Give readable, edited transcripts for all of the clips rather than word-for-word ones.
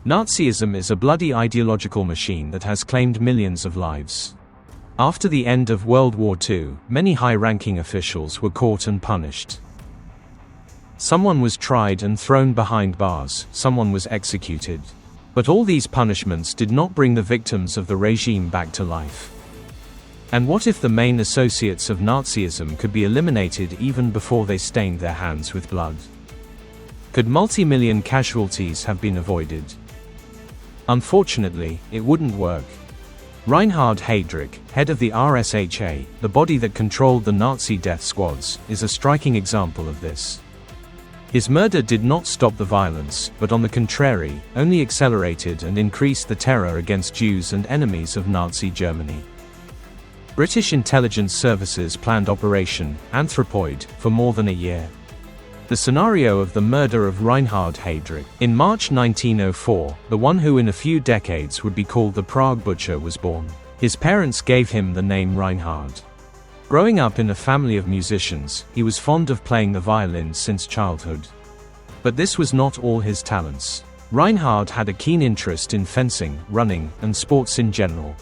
Nazism is a bloody ideological machine that has claimed millions of lives. After the end of World War II, many high-ranking officials were caught and punished. Someone was tried and thrown behind bars, someone was executed. But all these punishments did not bring the victims of the regime back to life. And what if the main associates of Nazism could be eliminated even before they stained their hands with blood? Could multi-million casualties have been avoided? Unfortunately, it wouldn't work. Reinhard Heydrich, head of the RSHA, the body that controlled the Nazi death squads, is a striking example of this. His murder did not stop the violence, but on the contrary, only accelerated and increased the terror against Jews and enemies of Nazi Germany. British intelligence services planned Operation Anthropoid for more than a year. The scenario of the murder of Reinhard Heydrich in March 1904, the one who in a few decades would be called the Prague Butcher, was born. His parents gave him the name Reinhard. Growing up in a family of musicians, he was fond of playing the violin since childhood. But this was not all his talents. Reinhard had a keen interest in fencing, running, and sports in general.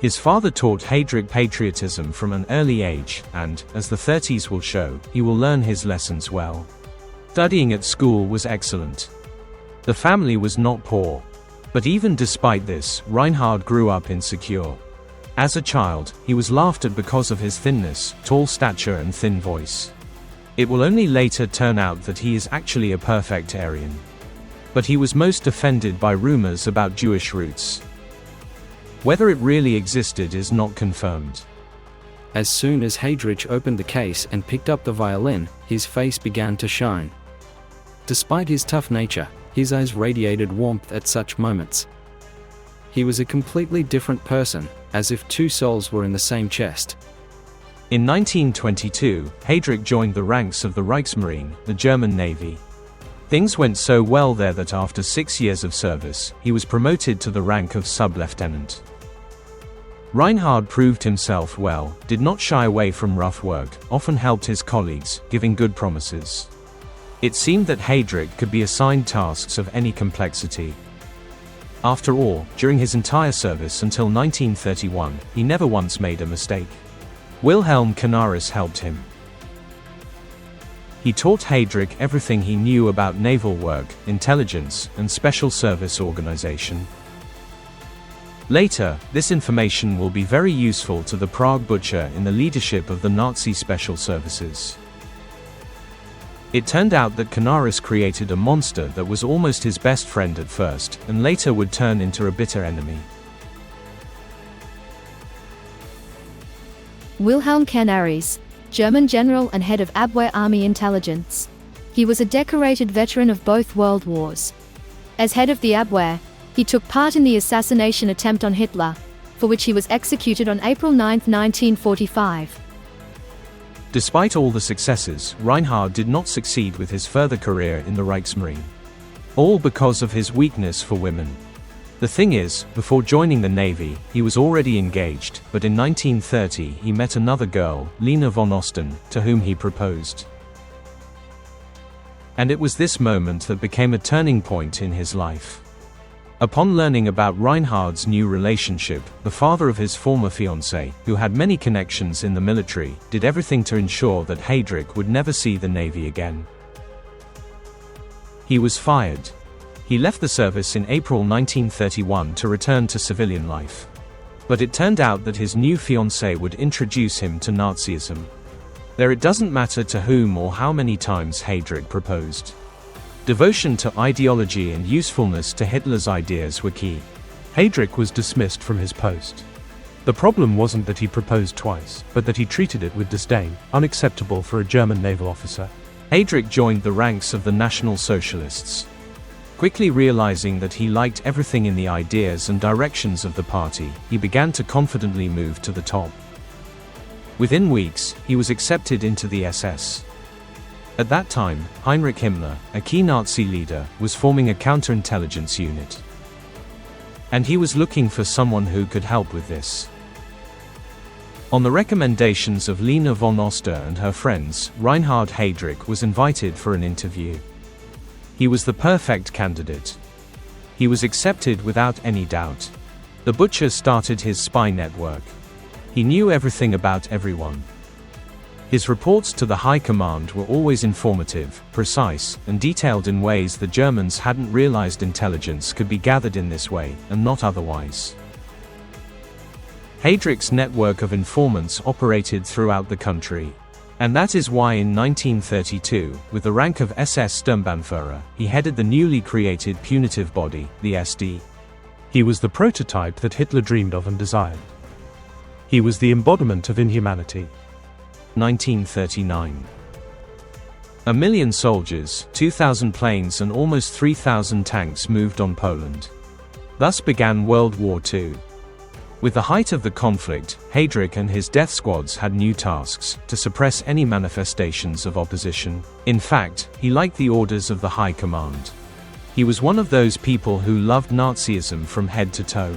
His father taught Heydrich patriotism from an early age, and, as the 30s will show, he will learn his lessons well. Studying at school was excellent. The family was not poor. But even despite this, Reinhard grew up insecure. As a child, he was laughed at because of his thinness, tall stature and thin voice. It will only later turn out that he is actually a perfect Aryan. But he was most offended by rumors about Jewish roots. Whether it really existed is not confirmed. As soon as Heydrich opened the case and picked up the violin, his face began to shine. Despite his tough nature, his eyes radiated warmth at such moments. He was a completely different person, as if two souls were in the same chest. In 1922, Heydrich joined the ranks of the Reichsmarine, the German Navy. Things went so well there that after 6 years of service, he was promoted to the rank of sub-lieutenant. Reinhard proved himself well, did not shy away from rough work, often helped his colleagues, giving good promises. It seemed that Heydrich could be assigned tasks of any complexity. After all, during his entire service until 1931, he never once made a mistake. Wilhelm Canaris helped him. He taught Heydrich everything he knew about naval work, intelligence, and special service organization. Later, this information will be very useful to the Prague Butcher in the leadership of the Nazi special services. It turned out that Canaris created a monster that was almost his best friend at first, and later would turn into a bitter enemy. Wilhelm Canaris, German general and head of Abwehr Army Intelligence. He was a decorated veteran of both World Wars. As head of the Abwehr, he took part in the assassination attempt on Hitler, for which he was executed on April 9, 1945. Despite all the successes, Reinhard did not succeed with his further career in the Reichsmarine. All because of his weakness for women. The thing is, before joining the Navy, he was already engaged, but in 1930 he met another girl, Lena von Osten, to whom he proposed. And it was this moment that became a turning point in his life. Upon learning about Reinhard's new relationship, the father of his former fiancée, who had many connections in the military, did everything to ensure that Heydrich would never see the Navy again. He was fired. He left the service in April 1931 to return to civilian life. But it turned out that his new fiancée would introduce him to Nazism. There it doesn't matter to whom or how many times Heydrich proposed. Devotion to ideology and usefulness to Hitler's ideas were key. Heydrich was dismissed from his post. The problem wasn't that he proposed twice, but that he treated it with disdain, unacceptable for a German naval officer. Heydrich joined the ranks of the National Socialists. Quickly realizing that he liked everything in the ideas and directions of the party, he began to confidently move to the top. Within weeks, he was accepted into the SS. At that time, Heinrich Himmler, a key Nazi leader, was forming a counterintelligence unit. And he was looking for someone who could help with this. On the recommendations of Lena von Oster and her friends, Reinhard Heydrich was invited for an interview. He was the perfect candidate. He was accepted without any doubt. The butcher started his spy network. He knew everything about everyone. His reports to the High Command were always informative, precise, and detailed in ways the Germans hadn't realized. Intelligence could be gathered in this way, and not otherwise. Heydrich's network of informants operated throughout the country. And that is why in 1932, with the rank of SS Sturmbannführer, he headed the newly created punitive body, the SD. He was the prototype that Hitler dreamed of and desired. He was the embodiment of inhumanity. 1939. 1 million soldiers, 2,000 planes and almost 3,000 tanks moved on Poland. Thus began World War II. With the height of the conflict, Heydrich and his death squads had new tasks: to suppress any manifestations of opposition. In fact, he liked the orders of the High Command. He was one of those people who loved Nazism from head to toe.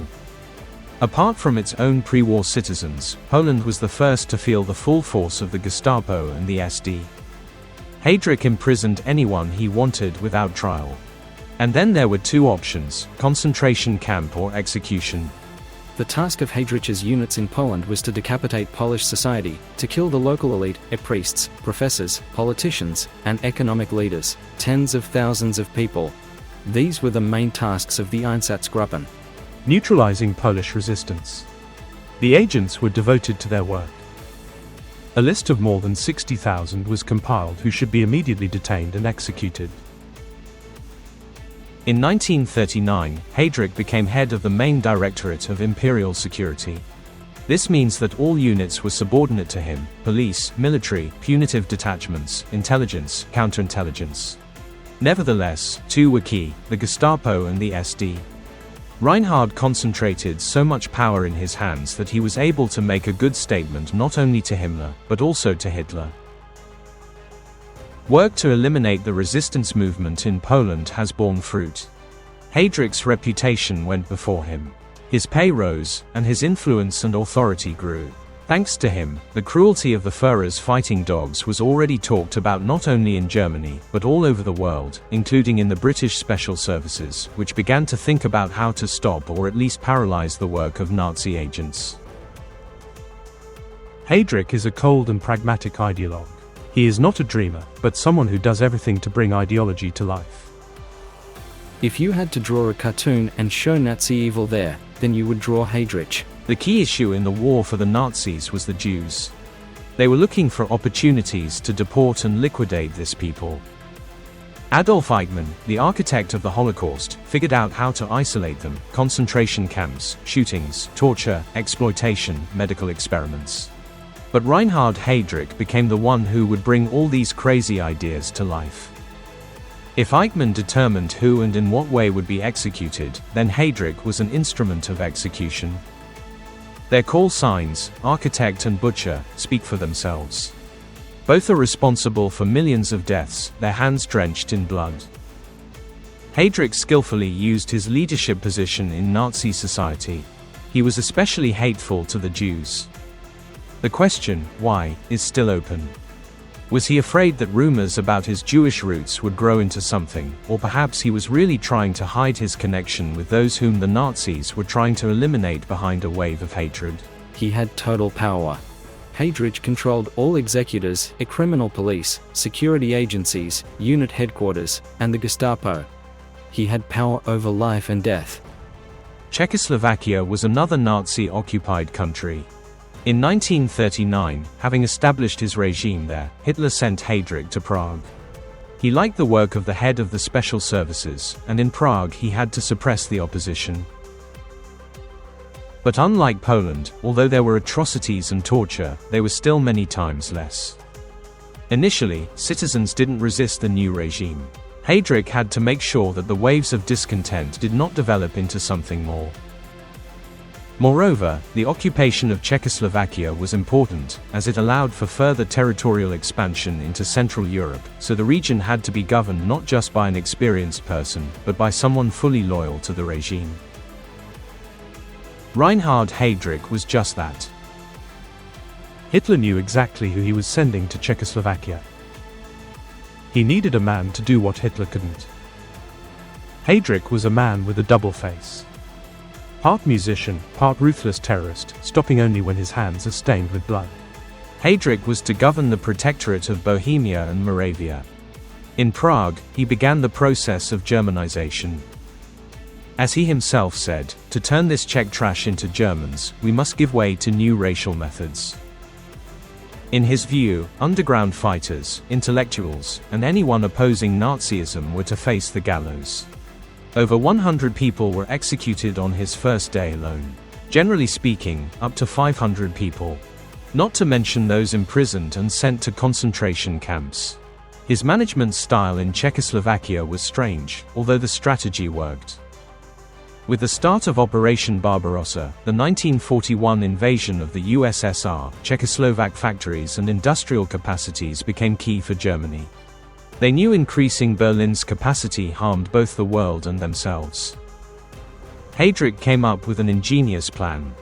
Apart from its own pre-war citizens, Poland was the first to feel the full force of the Gestapo and the SD. Heydrich imprisoned anyone he wanted without trial. And then there were two options: concentration camp or execution. The task of Heydrich's units in Poland was to decapitate Polish society, to kill the local elite, priests, professors, politicians, and economic leaders, tens of thousands of people. These were the main tasks of the Einsatzgruppen. Neutralizing Polish resistance. The agents were devoted to their work. A list of more than 60,000 was compiled who should be immediately detained and executed. In 1939, Heydrich became head of the main Directorate of Imperial Security. This means that all units were subordinate to him: police, military, punitive detachments, intelligence, counterintelligence. Nevertheless, two were key: the Gestapo and the SD. Reinhard concentrated so much power in his hands that he was able to make a good statement not only to Himmler, but also to Hitler. Work to eliminate the resistance movement in Poland has borne fruit. Heydrich's reputation went before him. His pay rose, and his influence and authority grew. Thanks to him, the cruelty of the Führer's fighting dogs was already talked about not only in Germany, but all over the world, including in the British Special Services, which began to think about how to stop or at least paralyze the work of Nazi agents. Heydrich is a cold and pragmatic ideologue. He is not a dreamer, but someone who does everything to bring ideology to life. If you had to draw a cartoon and show Nazi evil there, then you would draw Heydrich. The key issue in the war for the Nazis was the Jews. They were looking for opportunities to deport and liquidate this people. Adolf Eichmann, the architect of the Holocaust, figured out how to isolate them: concentration camps, shootings, torture, exploitation, medical experiments. But Reinhard Heydrich became the one who would bring all these crazy ideas to life. If Eichmann determined who and in what way would be executed, then Heydrich was an instrument of execution. Their call signs, architect and butcher, speak for themselves. Both are responsible for millions of deaths, their hands drenched in blood. Heydrich skillfully used his leadership position in Nazi society. He was especially hateful to the Jews. The question, why, is still open. Was he afraid that rumors about his Jewish roots would grow into something, or perhaps he was really trying to hide his connection with those whom the Nazis were trying to eliminate behind a wave of hatred? He had total power. Heydrich controlled all executors, a criminal police, security agencies, unit headquarters, and the Gestapo. He had power over life and death. Czechoslovakia was another Nazi-occupied country. In 1939, having established his regime there, Hitler sent Heydrich to Prague. He liked the work of the head of the Special Services, and in Prague he had to suppress the opposition. But unlike Poland, although there were atrocities and torture, they were still many times less. Initially, citizens didn't resist the new regime. Heydrich had to make sure that the waves of discontent did not develop into something more. Moreover, the occupation of Czechoslovakia was important, as it allowed for further territorial expansion into Central Europe, so the region had to be governed not just by an experienced person, but by someone fully loyal to the regime. Reinhard Heydrich was just that. Hitler knew exactly who he was sending to Czechoslovakia. He needed a man to do what Hitler couldn't. Heydrich was a man with a double face. Part musician, part ruthless terrorist, stopping only when his hands are stained with blood. Heydrich was to govern the Protectorate of Bohemia and Moravia. In Prague, he began the process of Germanization. As he himself said, to turn this Czech trash into Germans, we must give way to new racial methods. In his view, underground fighters, intellectuals, and anyone opposing Nazism were to face the gallows. Over 100 people were executed on his first day alone. Generally speaking, up to 500 people. Not to mention those imprisoned and sent to concentration camps. His management style in Czechoslovakia was strange, although the strategy worked. With the start of Operation Barbarossa, the 1941 invasion of the USSR, Czechoslovak factories and industrial capacities became key for Germany. They knew increasing Berlin's capacity harmed both the world and themselves. Heydrich came up with an ingenious plan.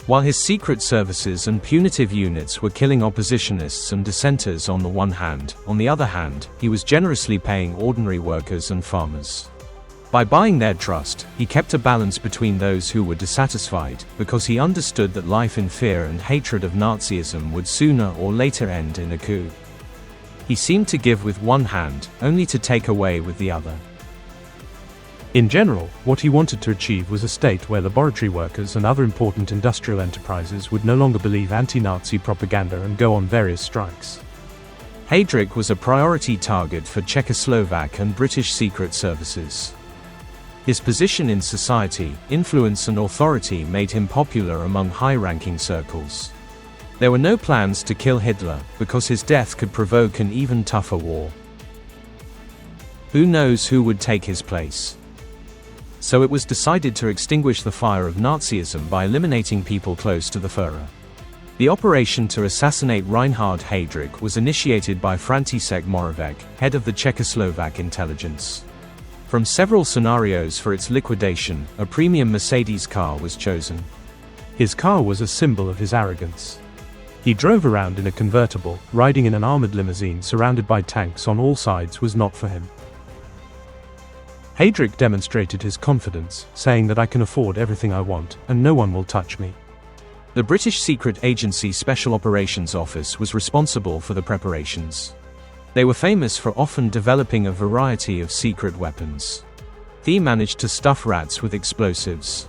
While his secret services and punitive units were killing oppositionists and dissenters on the one hand, on the other hand, he was generously paying ordinary workers and farmers. By buying their trust, he kept a balance between those who were dissatisfied, because he understood that life in fear and hatred of Nazism would sooner or later end in a coup. He seemed to give with one hand, only to take away with the other. In general, what he wanted to achieve was a state where laboratory workers and other important industrial enterprises would no longer believe anti-Nazi propaganda and go on various strikes. Heydrich was a priority target for Czechoslovak and British secret services. His position in society, influence and authority made him popular among high-ranking circles. There were no plans to kill Hitler, because his death could provoke an even tougher war. Who knows who would take his place? So it was decided to extinguish the fire of Nazism by eliminating people close to the Führer. The operation to assassinate Reinhard Heydrich was initiated by František Moravec, head of the Czechoslovak intelligence. From several scenarios for its liquidation, a premium Mercedes car was chosen. His car was a symbol of his arrogance. He drove around in a convertible, riding in an armored limousine surrounded by tanks on all sides was not for him. Heydrich demonstrated his confidence, saying that I can afford everything I want, and no one will touch me. The British Secret Agency Special Operations Office was responsible for the preparations. They were famous for often developing a variety of secret weapons. They managed to stuff rats with explosives.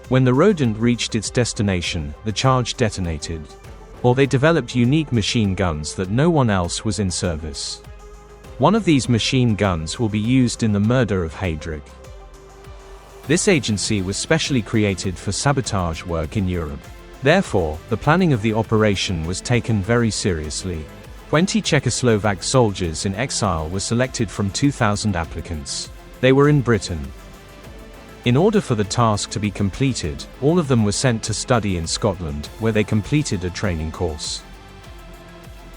When the rodent reached its destination, the charge detonated. Or they developed unique machine guns that no one else was in service. One of these machine guns will be used in the murder of Heydrich. This agency was specially created for sabotage work in Europe. Therefore, the planning of the operation was taken very seriously. 20 Czechoslovak soldiers in exile were selected from 2,000 applicants. They were in Britain. In order for the task to be completed, all of them were sent to study in Scotland, where they completed a training course.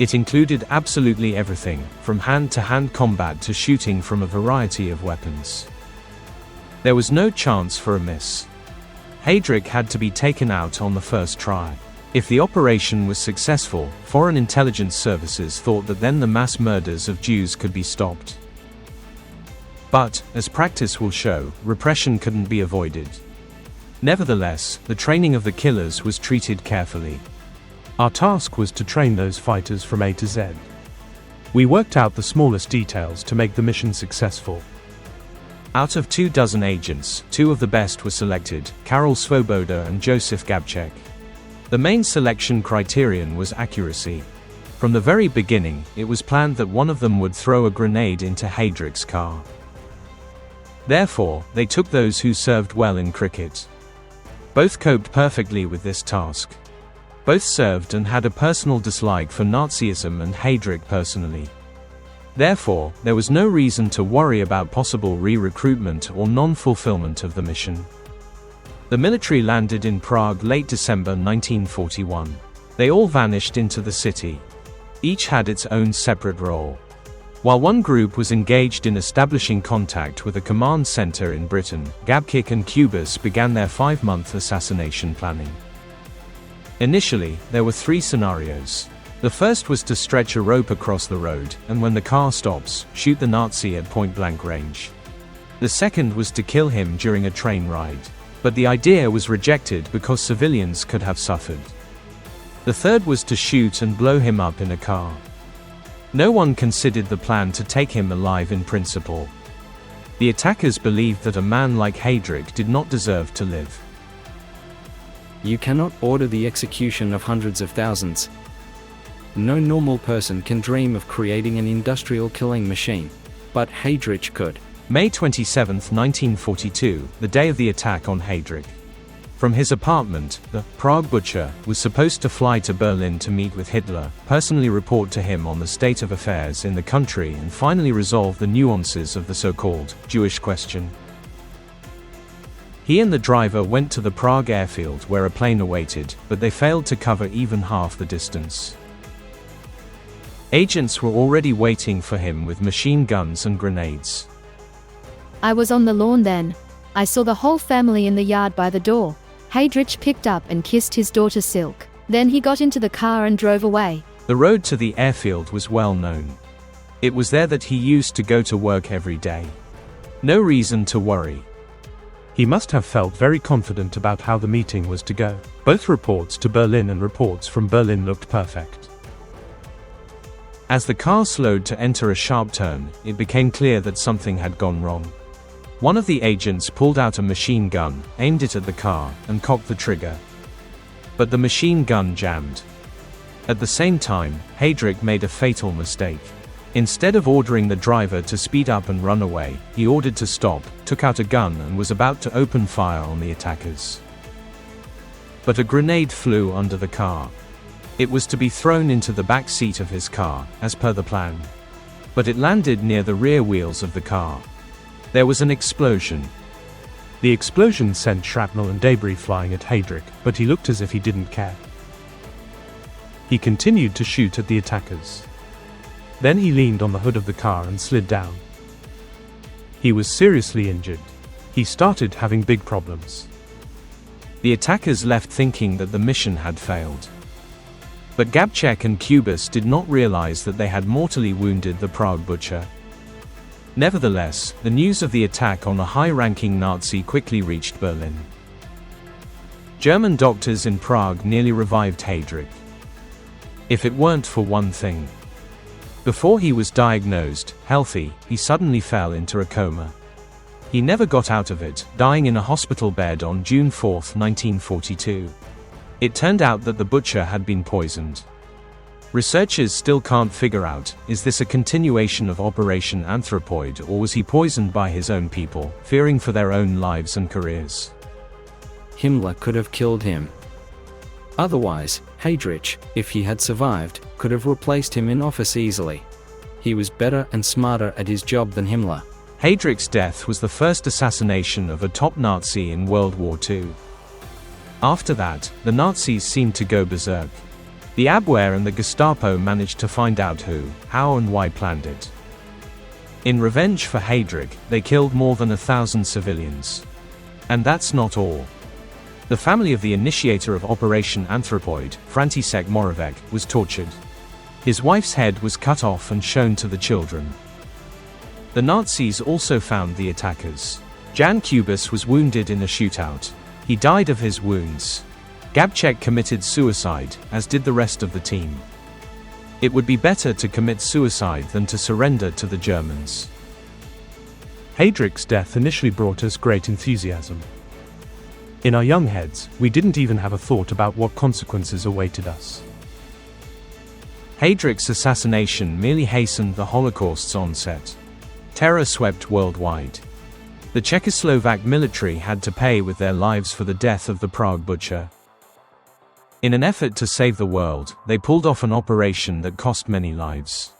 It included absolutely everything, from hand-to-hand combat to shooting from a variety of weapons. There was no chance for a miss. Heydrich had to be taken out on the first try. If the operation was successful, foreign intelligence services thought that then the mass murders of Jews could be stopped. But, as practice will show, repression couldn't be avoided. Nevertheless, the training of the killers was treated carefully. Our task was to train those fighters from A to Z. We worked out the smallest details to make the mission successful. Out of 24 agents, 2 of the best were selected, Karol Svoboda and Josef Gabček. The main selection criterion was accuracy. From the very beginning, it was planned that one of them would throw a grenade into Heydrich's car. Therefore, they took those who served well in cricket. Both coped perfectly with this task. Both served and had a personal dislike for Nazism and Heydrich personally. Therefore, there was no reason to worry about possible re-recruitment or non-fulfillment of the mission. The military landed in Prague late December 1941. They all vanished into the city. Each had its own separate role. While one group was engaged in establishing contact with a command center in Britain, Gabček and Kubis began their 5-month assassination planning. Initially, there were 3 scenarios. The first was to stretch a rope across the road, and when the car stops, shoot the Nazi at point-blank range. The second was to kill him during a train ride. But the idea was rejected because civilians could have suffered. The third was to shoot and blow him up in a car. No one considered the plan to take him alive in principle. The attackers believed that a man like Heydrich did not deserve to live. You cannot order the execution of hundreds of thousands. No normal person can dream of creating an industrial killing machine, but Heydrich could. May 27, 1942, the day of the attack on Heydrich. From his apartment, the Prague butcher was supposed to fly to Berlin to meet with Hitler, personally report to him on the state of affairs in the country and finally resolve the nuances of the so-called Jewish question. He and the driver went to the Prague airfield where a plane awaited, but they failed to cover even half the distance. Agents were already waiting for him with machine guns and grenades. I was on the lawn then. I saw the whole family in the yard by the door. Heydrich picked up and kissed his daughter Silke. Then he got into the car and drove away. The road to the airfield was well known. It was there that he used to go to work every day. No reason to worry. He must have felt very confident about how the meeting was to go. Both reports to Berlin and reports from Berlin looked perfect. As the car slowed to enter a sharp turn, it became clear that something had gone wrong. One of the agents pulled out a machine gun, aimed it at the car, and cocked the trigger. But the machine gun jammed. At the same time, Heydrich made a fatal mistake. Instead of ordering the driver to speed up and run away, he ordered to stop, took out a gun and was about to open fire on the attackers. But a grenade flew under the car. It was to be thrown into the back seat of his car, as per the plan. But it landed near the rear wheels of the car. There was an explosion. The explosion sent shrapnel and debris flying at Heydrich, but he looked as if he didn't care. He continued to shoot at the attackers. Then he leaned on the hood of the car and slid down. He was seriously injured. He started having big problems. The attackers left thinking that the mission had failed. But Gabček and Kubis did not realize that they had mortally wounded the Prague butcher. Nevertheless, the news of the attack on a high-ranking Nazi quickly reached Berlin. German doctors in Prague nearly revived Heydrich. If it weren't for one thing. Before he was diagnosed healthy, he suddenly fell into a coma. He never got out of it, dying in a hospital bed on June 4, 1942. It turned out that the butcher had been poisoned. Researchers still can't figure out, is this a continuation of Operation Anthropoid or was he poisoned by his own people, fearing for their own lives and careers? Himmler could have killed him. Otherwise, Heydrich, if he had survived, could have replaced him in office easily. He was better and smarter at his job than Himmler. Heydrich's death was the first assassination of a top Nazi in World War II. After that, the Nazis seemed to go berserk. The Abwehr and the Gestapo managed to find out who, how and why planned it. In revenge for Heydrich, they killed more than 1,000 civilians. And that's not all. The family of the initiator of Operation Anthropoid, František Moravec, was tortured. His wife's head was cut off and shown to the children. The Nazis also found the attackers. Jan Kubis was wounded in a shootout. He died of his wounds. Gabček committed suicide, as did the rest of the team. It would be better to commit suicide than to surrender to the Germans. Heydrich's death initially brought us great enthusiasm. In our young heads, we didn't even have a thought about what consequences awaited us. Heydrich's assassination merely hastened the Holocaust's onset. Terror swept worldwide. The Czechoslovak military had to pay with their lives for the death of the Prague butcher. In an effort to save the world, they pulled off an operation that cost many lives.